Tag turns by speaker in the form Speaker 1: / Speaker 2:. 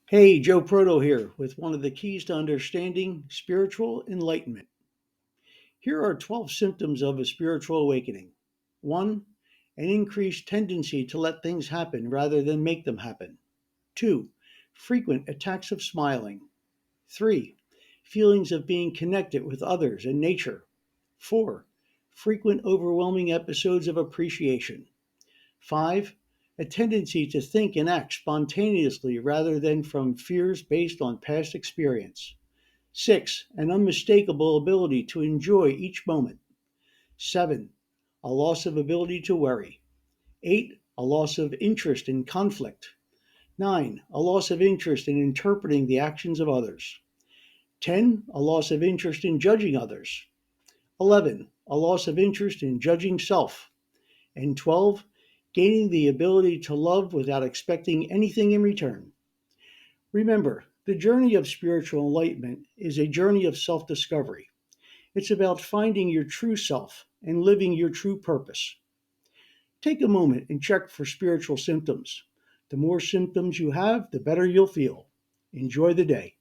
Speaker 1: Hey, Joe Proto here with one of the keys to understanding spiritual enlightenment. Here are 12 symptoms of a spiritual awakening. 1. An increased tendency to let things happen rather than make them happen. 2. Frequent attacks of smiling. 3. Feelings of being connected with others and nature. 4. Frequent overwhelming episodes of appreciation. 5. A tendency to think and act spontaneously rather than from fears based on past experience. 6. An unmistakable ability to enjoy each moment. 7. A loss of ability to worry. 8. A loss of interest in conflict. 9. A loss of interest in interpreting the actions of others. 10. A loss of interest in judging others. 11. A loss of interest in judging self. And 12. Gaining the ability to love without expecting anything in return. Remember, the journey of spiritual enlightenment is a journey of self discovery. It's about finding your true self and living your true purpose. Take a moment and check for spiritual symptoms. The more symptoms you have, the better you'll feel. Enjoy the day.